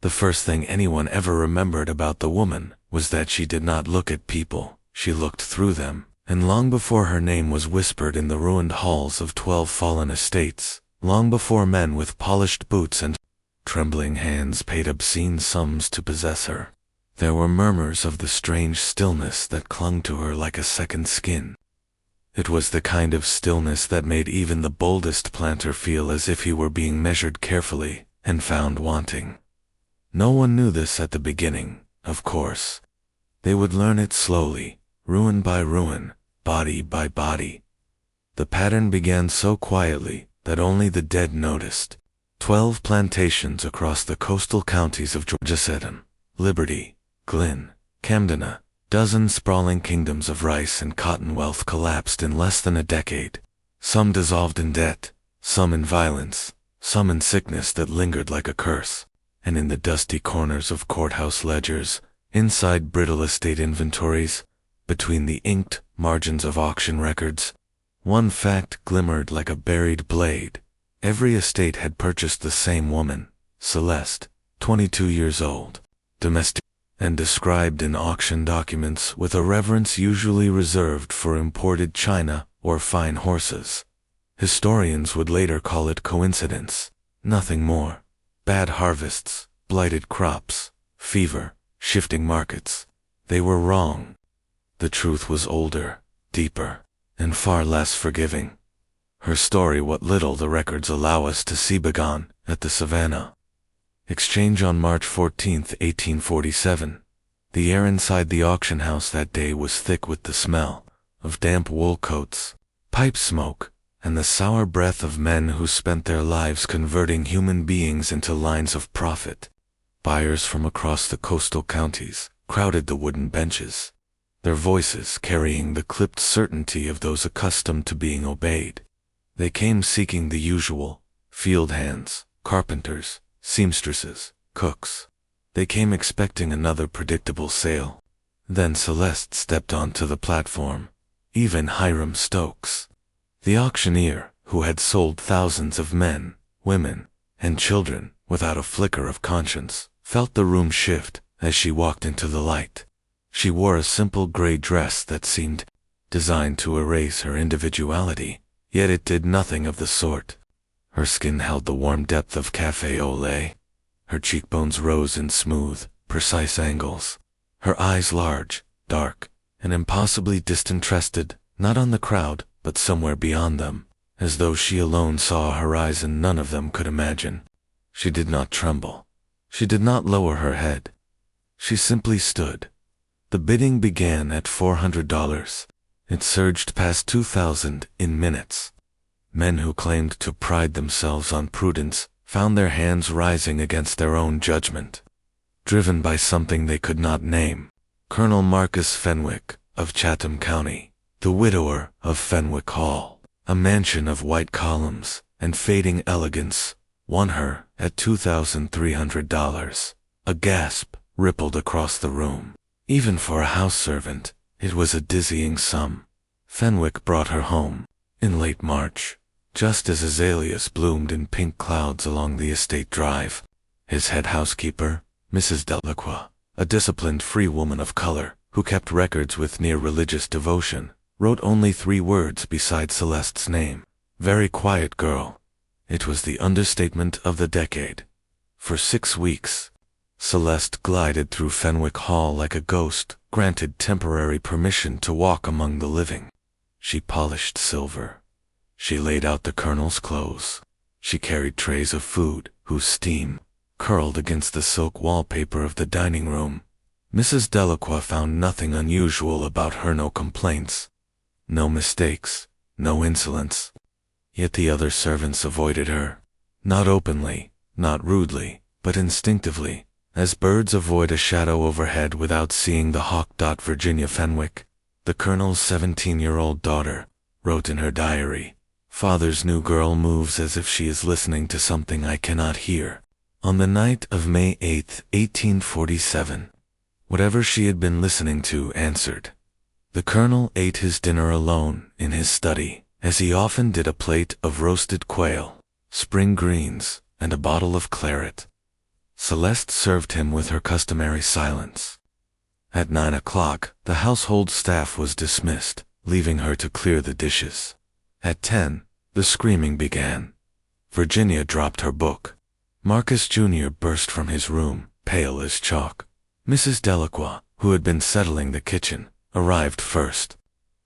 The first thing anyone ever remembered about the woman was that she did not look at people, she looked through them, and long before her name was whispered in the ruined halls of 12 fallen estates, long before men with polished boots and trembling hands paid obscene sums to possess her, there were murmurs of the strange stillness that clung to her like a second skin. It was the kind of stillness that made even the boldest planter feel as if he were being measured carefully and found wanting. No one knew this at the beginning, of course. They would learn it slowly, ruin by ruin, body by body. The pattern began so quietly that only the dead noticed. 12 plantations across the coastal counties of Georgia, Liberty, Glynn, Camden, dozen sprawling kingdoms of rice and cotton wealth collapsed in less than a decade. Some dissolved in debt, some in violence, some in sickness that lingered like a curse. And in the dusty corners of courthouse ledgers, inside brittle estate inventories, between the inked margins of auction records, one fact glimmered like a buried blade. Every estate had purchased the same woman, Celeste, 22 years old, domestic, and described in auction documents with a reverence usually reserved for imported china or fine horses. Historians would later call it coincidence, nothing more. Bad harvests, blighted crops, fever, shifting markets. They were wrong. The truth was older, deeper, and far less forgiving. Her story, what little the records allow us to see, began at the Savannah Exchange on March 14, 1847. The air inside the auction house that day was thick with the smell of damp wool coats, pipe smoke, and the sour breath of men who spent their lives converting human beings into lines of profit. Buyers from across the coastal counties crowded the wooden benches, their voices carrying the clipped certainty of those accustomed to being obeyed. They came seeking the usual: field hands, carpenters, seamstresses, cooks. They came expecting another predictable sale. Then Celeste stepped onto the platform. Even Hiram Stokes, the auctioneer who had sold thousands of men, women, and children without a flicker of conscience, felt the room shift as she walked into the light. She wore a simple gray dress that seemed designed to erase her individuality, yet it did nothing of the sort. Her skin held the warm depth of café au lait. Her cheekbones rose in smooth, precise angles. Her eyes large, dark, and impossibly disinterested, not on the crowd, but somewhere beyond them, as though she alone saw a horizon none of them could imagine. She did not tremble. She did not lower her head. She simply stood. The bidding began at $400. It surged past $2,000 in minutes. Men who claimed to pride themselves on prudence found their hands rising against their own judgment. Driven by something they could not name, Colonel Marcus Fenwick of Chatham County, the widower of Fenwick Hall, a mansion of white columns and fading elegance, won her at $2,300. A gasp rippled across the room. Even for a house servant, it was a dizzying sum. Fenwick brought her home in late March, just as azaleas bloomed in pink clouds along the estate drive. His head housekeeper, Mrs. Delacroix, a disciplined free woman of color who kept records with near religious devotion, wrote only 3 words beside Celeste's name: "Very quiet girl." It was the understatement of the decade. For 6 weeks, Celeste glided through Fenwick Hall like a ghost, granted temporary permission to walk among the living. She polished silver. She laid out the colonel's clothes. She carried trays of food whose steam curled against the silk wallpaper of the dining room. Mrs. Delacroix found nothing unusual about her, no complaints, no mistakes, no insolence. Yet the other servants avoided her. Not openly, not rudely, but instinctively, as birds avoid a shadow overhead without seeing the hawk. Virginia Fenwick, the colonel's 17-year-old daughter, wrote in her diary, "Father's new girl moves as if she is listening to something I cannot hear." On the night of May 8, 1847, whatever she had been listening to answered. The colonel ate his dinner alone in his study, as he often did, a plate of roasted quail, spring greens, and a bottle of claret. Celeste served him with her customary silence. At 9 o'clock, the household staff was dismissed, leaving her to clear the dishes. At 10, the screaming began. Virginia dropped her book. Marcus Jr. burst from his room, pale as chalk. Mrs. Delacroix, who had been settling the kitchen, arrived first.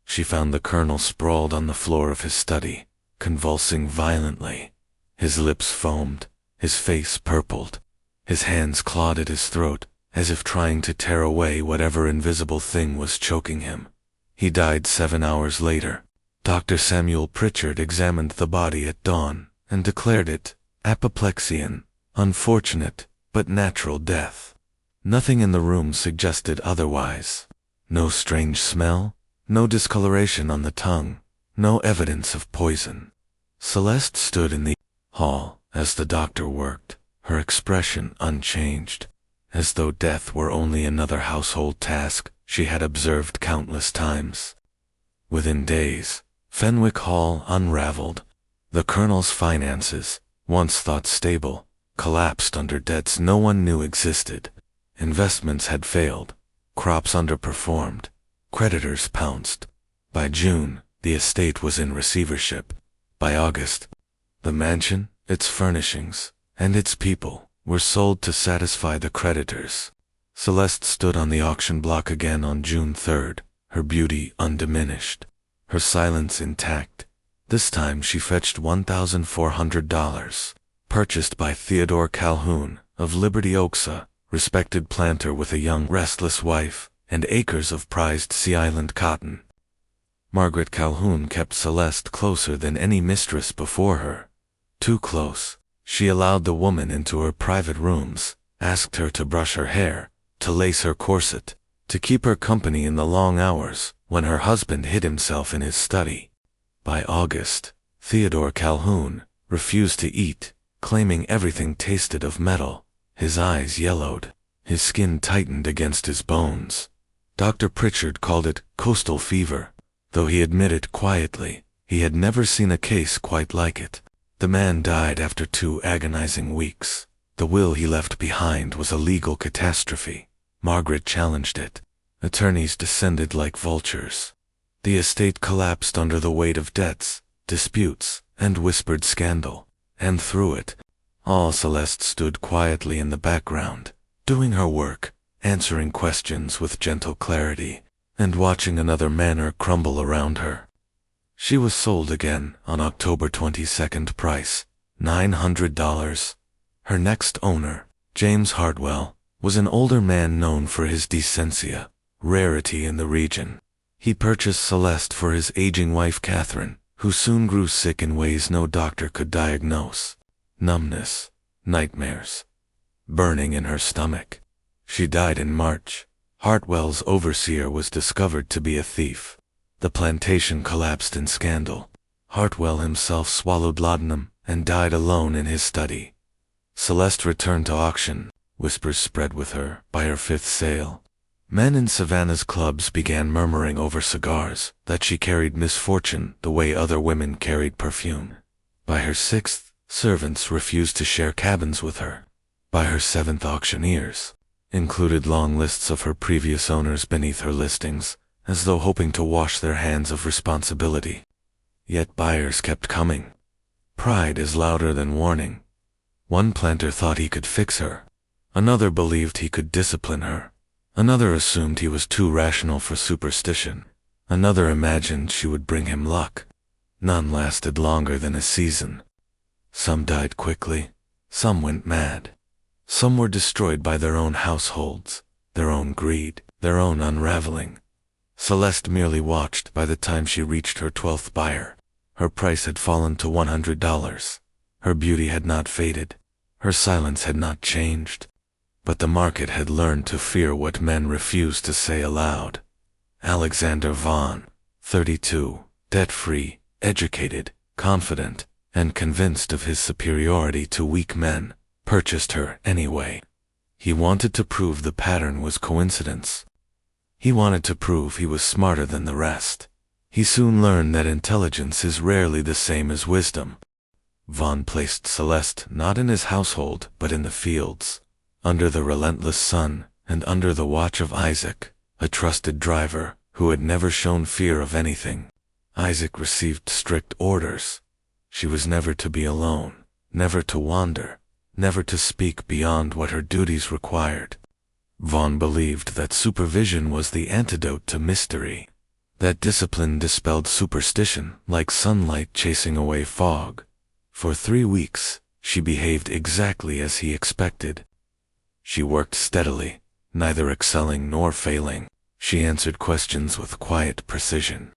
She found the colonel sprawled on the floor of his study, convulsing violently. His lips foamed, his face purpled. His hands clawed at his throat, as if trying to tear away whatever invisible thing was choking him. He died 7 hours later. Dr. Samuel Pritchard examined the body at dawn and declared it apoplexian, unfortunate, but natural death. Nothing in the room suggested otherwise. No strange smell, no discoloration on the tongue, no evidence of poison. Celeste stood in the hall as the doctor worked, her expression unchanged, as though death were only another household task she had observed countless times. Within days, Fenwick Hall unraveled. The colonel's finances, once thought stable, collapsed under debts no one knew existed. Investments had failed, crops underperformed, creditors pounced. By June, the estate was in receivership. By August, the mansion, its furnishings, and its people were sold to satisfy the creditors. Celeste stood on the auction block again on June 3rd, her beauty undiminished, her silence intact. This time she fetched $1,400, purchased by Theodore Calhoun of Liberty Oaks, a respected planter with a young, restless wife and acres of prized Sea Island cotton. Margaret Calhoun kept Celeste closer than any mistress before her. Too close. She allowed the woman into her private rooms, asked her to brush her hair, to lace her corset, to keep her company in the long hours when her husband hid himself in his study. By August, Theodore Calhoun refused to eat, claiming everything tasted of metal. His eyes yellowed, his skin tightened against his bones. Dr. Pritchard called it coastal fever, though he admitted quietly he had never seen a case quite like it. The man died after 2 agonizing weeks. The will he left behind was a legal catastrophe. Margaret challenged it. Attorneys descended like vultures. The estate collapsed under the weight of debts, disputes, and whispered scandal. And through it all, Celeste stood quietly in the background, doing her work, answering questions with gentle clarity, and watching another manor crumble around her. She was sold again on October 22nd, price $900. Her next owner, James Hartwell, was an older man known for his decentia, rarity in the region. He purchased Celeste for his aging wife Catherine, who soon grew sick in ways no doctor could diagnose. Numbness, nightmares, burning in her stomach. She died in March. Hartwell's overseer was discovered to be a thief. The plantation collapsed in scandal. Hartwell himself swallowed laudanum and died alone in his study. Celeste returned to auction, whispers spread with her, by her 5th sale. Men in Savannah's clubs began murmuring over cigars that she carried misfortune the way other women carried perfume. By her 6th, servants refused to share cabins with her. By her 7th, auctioneers included long lists of her previous owners beneath her listings, as though hoping to wash their hands of responsibility. Yet buyers kept coming. Pride is louder than warning. One planter thought he could fix her. Another believed he could discipline her. Another assumed he was too rational for superstition. Another imagined she would bring him luck. None lasted longer than a season. Some died quickly. Some went mad. Some were destroyed by their own households, their own greed, their own unraveling. Celeste merely watched. By the time she reached her 12th buyer, her price had fallen to $100. Her beauty had not faded. Her silence had not changed. But the market had learned to fear what men refused to say aloud. Alexander Vaughn, 32, debt-free, educated, confident, and convinced of his superiority to weak men, purchased her anyway. He wanted to prove the pattern was coincidence. He wanted to prove he was smarter than the rest. He soon learned that intelligence is rarely the same as wisdom. Vaughn placed Celeste not in his household but in the fields. under the relentless sun, and under the watch of Isaac, a trusted driver who had never shown fear of anything. Isaac received strict orders. She was never to be alone, never to wander, never to speak beyond what her duties required. Vaughn believed that supervision was the antidote to mystery, that discipline dispelled superstition like sunlight chasing away fog. For 3 weeks, she behaved exactly as he expected. She worked steadily, neither excelling nor failing. She answered questions with quiet precision.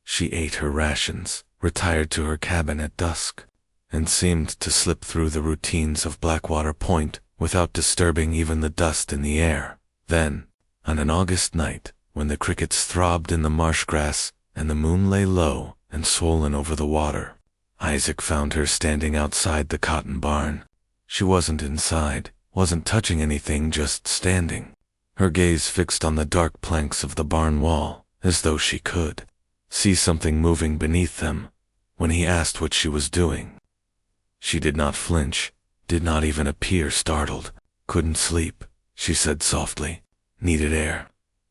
She ate her rations, retired to her cabin at dusk, and seemed to slip through the routines of Blackwater Point without disturbing even the dust in the air. Then, on an August night, when the crickets throbbed in the marsh grass and the moon lay low and swollen over the water, Isaac found her standing outside the cotton barn. She wasn't inside, wasn't touching anything, just standing, her gaze fixed on the dark planks of the barn wall, as though she could see something moving beneath them. When he asked what she was doing, she did not flinch, did not even appear startled. Couldn't sleep, she said softly. Needed air.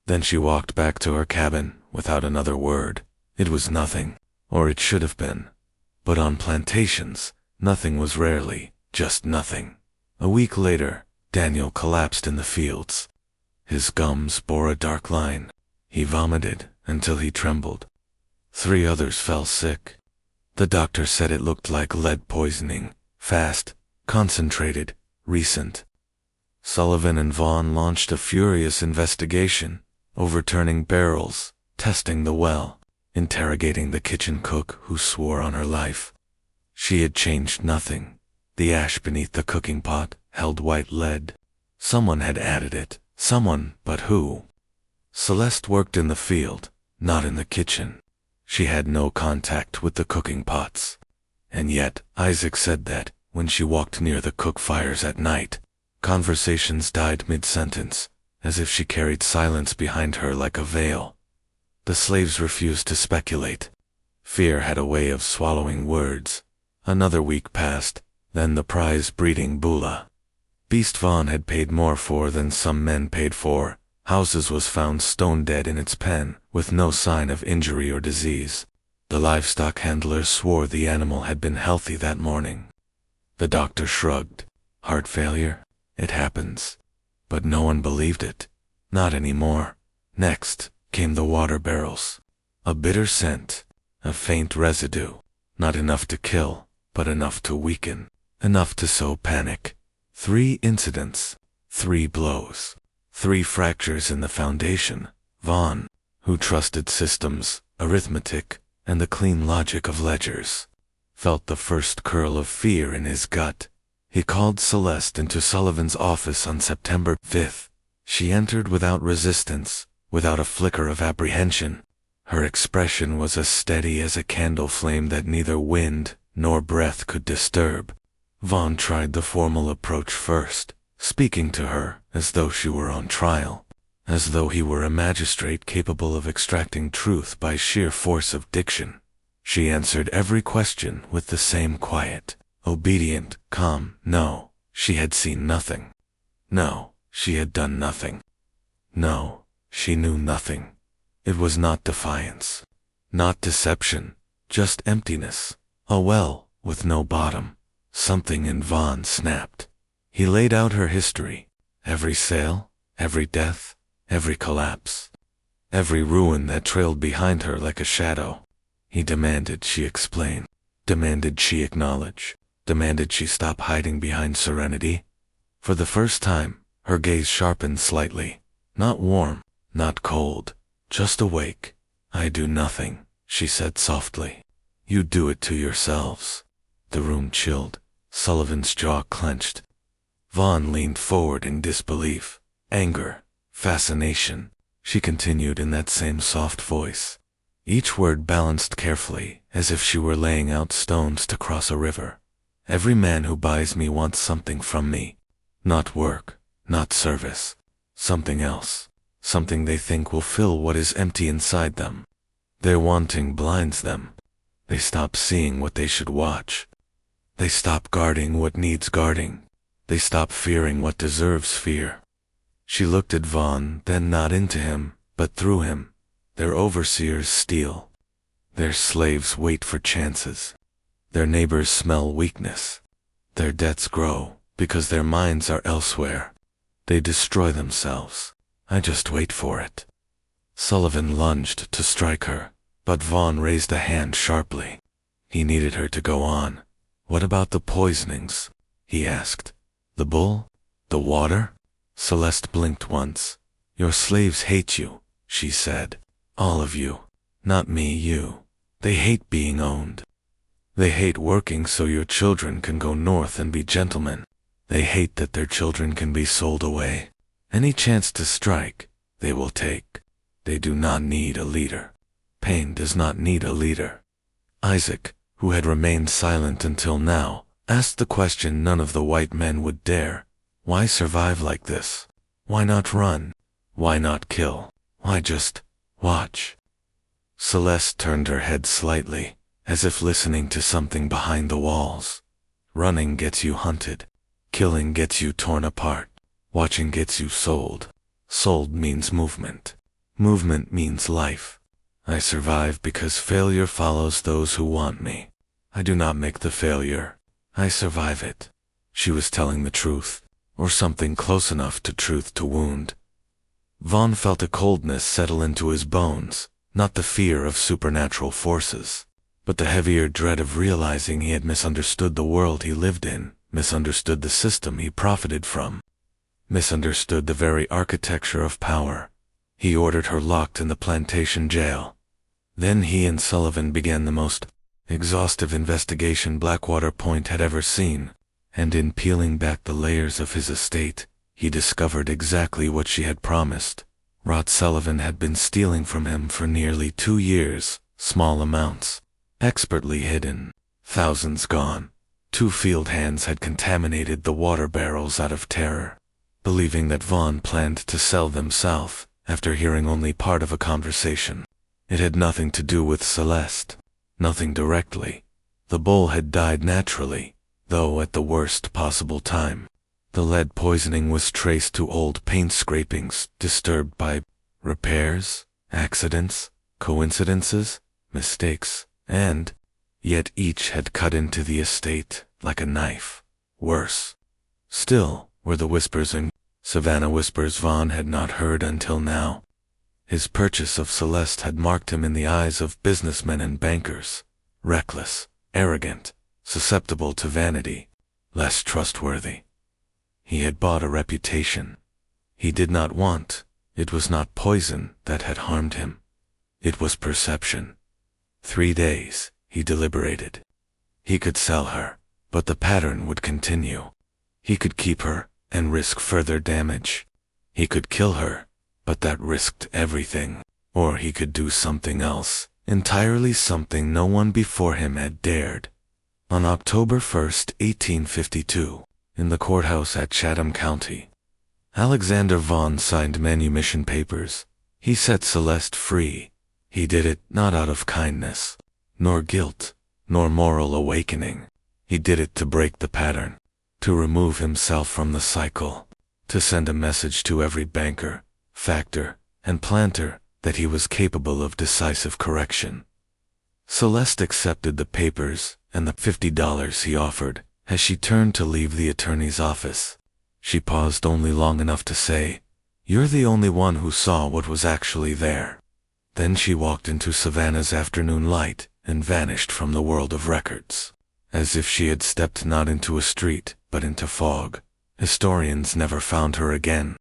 Then she walked back to her cabin without another word. It was nothing, or it should have been. But on plantations, nothing was rarely just nothing. A week later, Daniel collapsed in the fields. His gums bore a dark line. He vomited until he trembled. 3 others fell sick. The doctor said it looked like lead poisoning, fast, concentrated, recent. Sullivan and Vaughn launched a furious investigation, overturning barrels, testing the well, interrogating the kitchen cook who swore on her life. She had changed nothing. The ash beneath the cooking pot held white lead. Someone had added it, someone, but who? Celeste worked in the field, not in the kitchen. She had no contact with the cooking pots. And yet, Isaac said that, when she walked near the cook fires at night, conversations died mid-sentence, as if she carried silence behind her like a veil. The slaves refused to speculate. Fear had a way of swallowing words. Another week passed, then the prize-breeding Bula. Beast Vaughn had paid more for than some men paid for. Houses was found stone dead in its pen, with no sign of injury or disease. The livestock handler swore the animal had been healthy that morning. The doctor shrugged. Heart failure? It happens. But no one believed it. Not anymore. Next came the water barrels. A bitter scent, a faint residue. Not enough to kill, but enough to weaken, enough to sow panic. 3 incidents, 3 blows. 3 fractures in the foundation. Vaughn, who trusted systems, arithmetic, and the clean logic of ledgers, felt the first curl of fear in his gut. He called Celeste into Sullivan's office on September 5th. She entered without resistance, without a flicker of apprehension. Her expression was as steady as a candle flame that neither wind nor breath could disturb. Vaughn tried the formal approach first, speaking to her as though she were on trial, as though he were a magistrate capable of extracting truth by sheer force of diction. She answered every question with the same quiet, obedient, calm no. She had seen nothing. No, she had done nothing. No, she knew nothing. It was not defiance, not deception, just emptiness, a well with no bottom. Something in Vaughn snapped. He laid out her history, every sale, every death, every collapse, every ruin that trailed behind her like a shadow. He demanded she explain, demanded she acknowledge, demanded she stop hiding behind serenity. For the first time, her gaze sharpened slightly, not warm, not cold, just awake. I do nothing, she said softly. You do it to yourselves. The room chilled. Sullivan's jaw clenched. Vaughn leaned forward in disbelief, anger, fascination. She continued in that same soft voice, each word balanced carefully, as if she were laying out stones to cross a river. Every man who buys me wants something from me. Not work, not service. Something else. Something they think will fill what is empty inside them. Their wanting blinds them. They stop seeing what they should watch. They stop guarding what needs guarding. They stop fearing what deserves fear. She looked at Vaughn, then not into him, but through him. Their overseers steal. Their slaves wait for chances. Their neighbors smell weakness. Their debts grow, because their minds are elsewhere. They destroy themselves. I just wait for it. Sullivan lunged to strike her, but Vaughn raised a hand sharply. He needed her to go on. What about the poisonings? He asked. The bull? The water? Celeste blinked once. Your slaves hate you, she said. All of you. Not me, you. They hate being owned. They hate working so your children can go north and be gentlemen. They hate that their children can be sold away. Any chance to strike, they will take. They do not need a leader. Pain does not need a leader. Isaac, who had remained silent until now, asked the question none of the white men would dare. Why survive like this? Why not run? Why not kill? Why just watch? Celeste turned her head slightly, as if listening to something behind the walls. Running gets you hunted. Killing gets you torn apart. Watching gets you sold. Sold means movement. Movement means life. I survive because failure follows those who want me. I do not make the failure. I survive it. She was telling the truth, or something close enough to truth to wound. Vaughn felt a coldness settle into his bones, not the fear of supernatural forces, but the heavier dread of realizing he had misunderstood the world he lived in, misunderstood the system he profited from, misunderstood the very architecture of power. He ordered her locked in the plantation jail. Then he and Sullivan began the most exhaustive investigation Blackwater Point had ever seen, and in peeling back the layers of his estate, he discovered exactly what she had promised. Rod Sullivan had been stealing from him for nearly 2 years, small amounts, expertly hidden, thousands gone. 2 field hands had contaminated the water barrels out of terror, believing that Vaughn planned to sell them south, after hearing only part of a conversation. It had nothing to do with Celeste, nothing directly. The bull had died naturally, though at the worst possible time. The lead poisoning was traced to old paint scrapings disturbed by repairs, accidents, coincidences, mistakes, and yet each had cut into the estate like a knife. Worse still were the whispers and Savannah whispers Vaughn had not heard until now. His purchase of Celeste had marked him in the eyes of businessmen and bankers. Reckless, arrogant, susceptible to vanity, less trustworthy. He had bought a reputation. He did not want. It was not poison that had harmed him. It was perception. 3 days, he deliberated. He could sell her, but the pattern would continue. He could keep her and risk further damage. He could kill her, but that risked everything. Or he could do something else, entirely something no one before him had dared. On October 1st, 1852, in the courthouse at Chatham County, Alexander Vaughn signed manumission papers. He set Celeste free. He did it not out of kindness, nor guilt, nor moral awakening. He did it to break the pattern, to remove himself from the cycle, to send a message to every banker, factor, and planter that he was capable of decisive correction. Celeste accepted the papers and the $50 he offered as she turned to leave the attorney's office. She paused only long enough to say, "You're the only one who saw what was actually there." Then she walked into Savannah's afternoon light and vanished from the world of records, as if she had stepped not into a street, but into fog. Historians never found her again.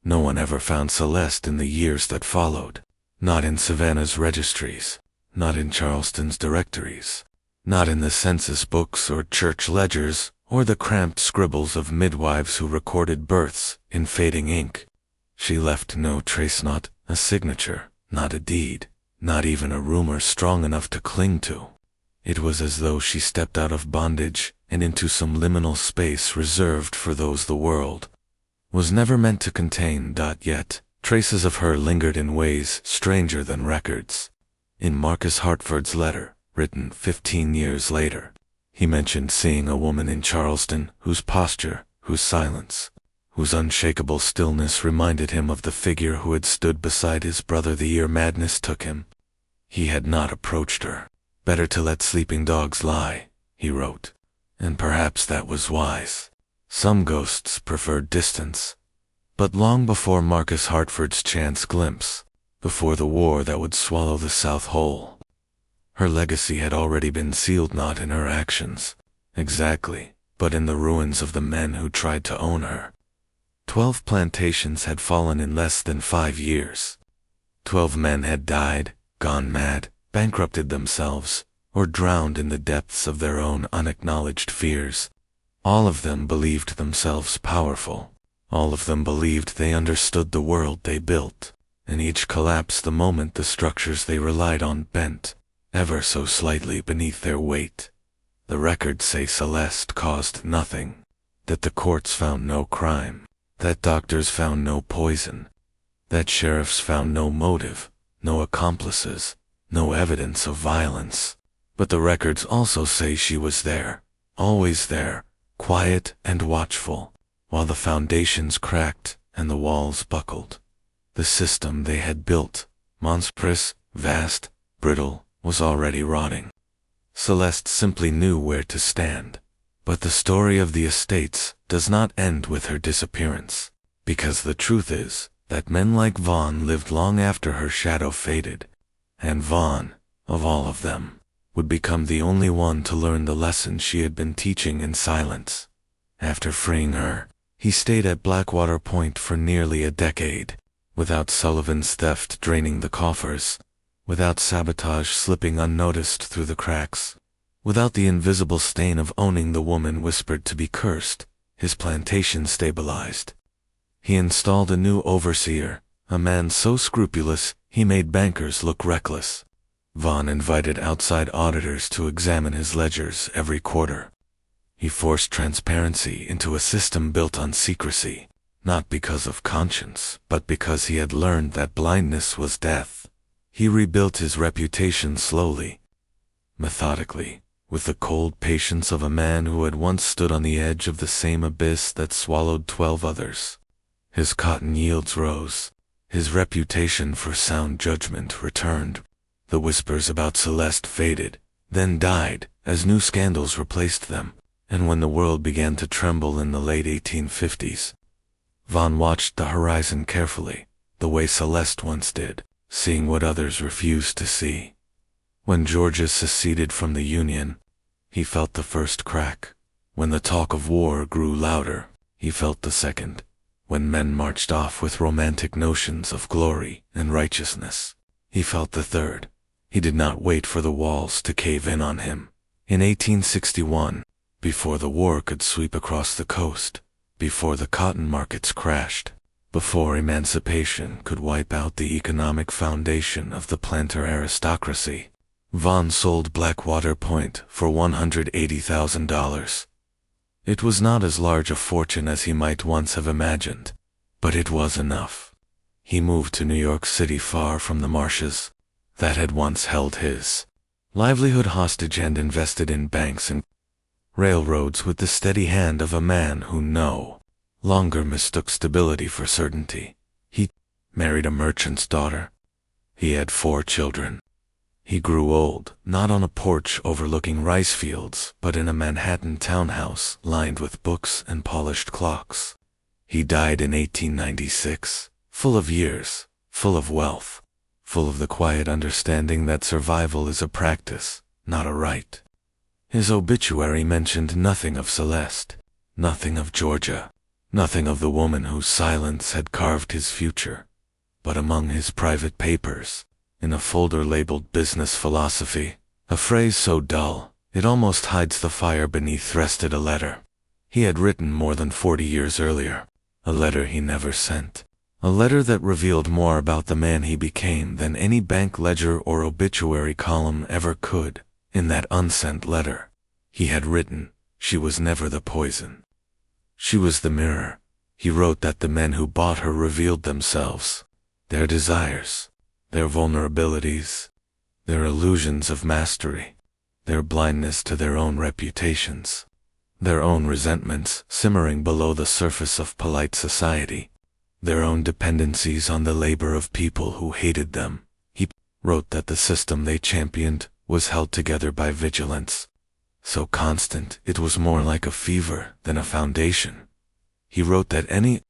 No one ever found Celeste in the years that followed. Not in Savannah's registries, not in Charleston's directories, not in the census books or church ledgers, or the cramped scribbles of midwives who recorded births in fading ink. She left no trace, not a signature, not a deed, not even a rumor strong enough to cling to. It was as though she stepped out of bondage and into some liminal space reserved for those the world was never meant to contain. Yet, traces of her lingered in ways stranger than records. In Marcus Hartford's letter, written 15 years later, He mentioned seeing a woman in Charleston whose posture, whose silence, whose unshakable stillness reminded him of the figure who had stood beside his brother the year madness took him. He had not approached her. Better to let sleeping dogs lie, he wrote, and perhaps that was wise. Some ghosts preferred distance. But long before Marcus Hartford's chance glimpse, before the war that would swallow the South whole, her legacy had already been sealed, not in her actions, exactly, but in the ruins of the men who tried to own her. 12 plantations had fallen in less than 5 years. 12 men had died, gone mad, bankrupted themselves, or drowned in the depths of their own unacknowledged fears. All of them believed themselves powerful. All of them believed they understood the world they built, and each collapsed the moment the structures they relied on bent, ever so slightly beneath their weight. The records say Celeste caused nothing, that the courts found no crime, that doctors found no poison, that sheriffs found no motive, no accomplices, no evidence of violence. But the records also say she was there, always there, quiet and watchful, while the foundations cracked and the walls buckled. The system they had built, monstrous, vast, brittle, was already rotting. Celeste simply knew where to stand. But the story of the estates does not end with her disappearance, because the truth is that men like Vaughn lived long after her shadow faded, and Vaughn, of all of them, would become the only one to learn the lesson she had been teaching in silence. After freeing her, he stayed at Blackwater Point for nearly a decade, without Sullivan's theft draining the coffers, without sabotage slipping unnoticed through the cracks, without the invisible stain of owning the woman whispered to be cursed. His plantation stabilized. He installed a new overseer, a man so scrupulous he made bankers look reckless. Vaughn invited outside auditors to examine his ledgers every quarter. He forced transparency into a system built on secrecy, not because of conscience, but because he had learned that blindness was death. He rebuilt his reputation slowly, methodically, with the cold patience of a man who had once stood on the edge of the same abyss that swallowed 12 others. His cotton yields rose. His reputation for sound judgment returned. The whispers about Celeste faded, then died, as new scandals replaced them, and when the world began to tremble in the late 1850s, Vaughn watched the horizon carefully, the way Celeste once did, seeing what others refused to see. When Georgia seceded from the Union, he felt the first crack. When the talk of war grew louder, he felt the second. When men marched off with romantic notions of glory and righteousness, he felt the third. He did not wait for the walls to cave in on him. In 1861, before the war could sweep across the coast, before the cotton markets crashed, before emancipation could wipe out the economic foundation of the planter aristocracy, Vaughn sold Blackwater Point for $180,000. It was not as large a fortune as he might once have imagined, but it was enough. He moved to New York City, far from the marshes that had once held his livelihood hostage, and invested in banks and railroads with the steady hand of a man who no longer mistook stability for certainty. He married a merchant's daughter. He had 4 children. He grew old, not on a porch overlooking rice fields, but in a Manhattan townhouse lined with books and polished clocks. He died in 1896, full of years, full of wealth, full of the quiet understanding that survival is a practice, not a right. His obituary mentioned nothing of Celeste, nothing of Georgia, nothing of the woman whose silence had carved his future. But among his private papers, in a folder labeled Business Philosophy, a phrase so dull, it almost hides the fire beneath, rested a letter he had written more than 40 years earlier, a letter he never sent, a letter that revealed more about the man he became than any bank ledger or obituary column ever could. In that unsent letter, he had written, she was never the poison. She was the mirror. He wrote that the men who bought her revealed themselves, their desires, their vulnerabilities, their illusions of mastery. their blindness to their own reputations, their own resentments simmering below the surface of polite society, their own dependencies on the labor of people who hated them. He wrote that the system they championed was held together by vigilance, so constant it was more like a fever than a foundation. He wrote that any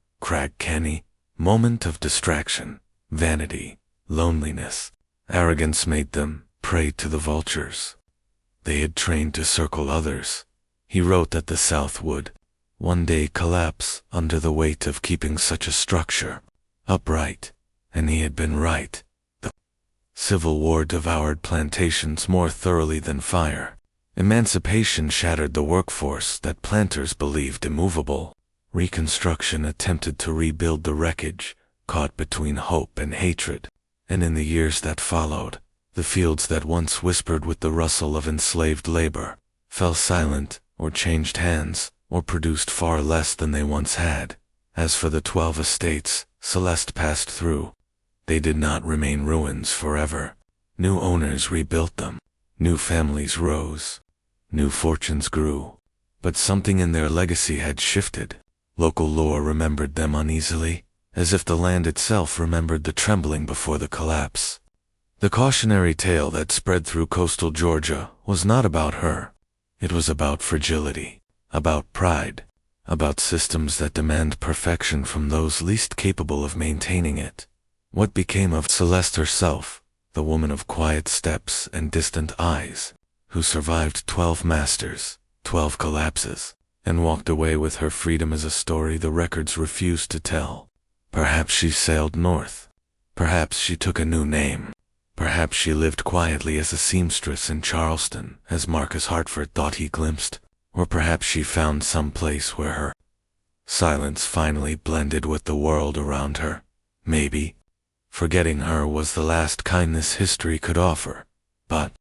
canny moment of distraction, vanity, loneliness, arrogance made them prey to the vultures. They had trained to circle others. He wrote that the South would one day collapse under the weight of keeping such a structure upright, and he had been right. The Civil War devoured plantations more thoroughly than fire. Emancipation shattered the workforce that planters believed immovable. Reconstruction attempted to rebuild the wreckage, caught between hope and hatred. And in the years that followed, the fields that once whispered with the rustle of enslaved labor fell silent, or changed hands, or produced far less than they once had. As for the 12 estates Celeste passed through, they did not remain ruins forever. New owners rebuilt them. New families rose. New fortunes grew. But something in their legacy had shifted. Local lore remembered them uneasily, as if the land itself remembered the trembling before the collapse. The cautionary tale that spread through coastal Georgia was not about her. It was about fragility, about pride, about systems that demand perfection from those least capable of maintaining it. What became of Celeste herself, the woman of quiet steps and distant eyes, who survived 12 masters, 12 collapses, and walked away with her freedom as a story the records refused to tell? Perhaps she sailed north. Perhaps she took a new name. Perhaps she lived quietly as a seamstress in Charleston, as Marcus Hartford thought he glimpsed. Or perhaps she found some place where her silence finally blended with the world around her. Maybe forgetting her was the last kindness history could offer. But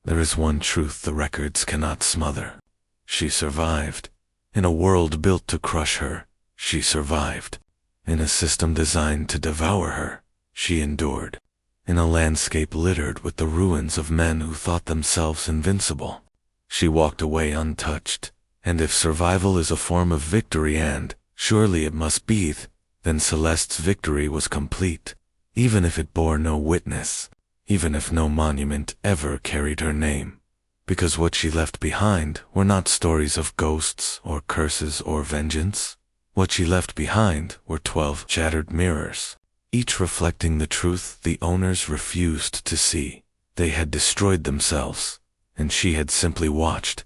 there is one truth the records cannot smother. She survived. In a world built to crush her, she survived. In a system designed to devour her, she endured. In a landscape littered with the ruins of men who thought themselves invincible, she walked away untouched. And if survival is a form of victory, and surely it must be, then Celeste's victory was complete, even if it bore no witness, even if no monument ever carried her name. Because what she left behind were not stories of ghosts or curses or vengeance. What she left behind were 12 shattered mirrors, each reflecting the truth the owners refused to see. They had destroyed themselves, and she had simply watched,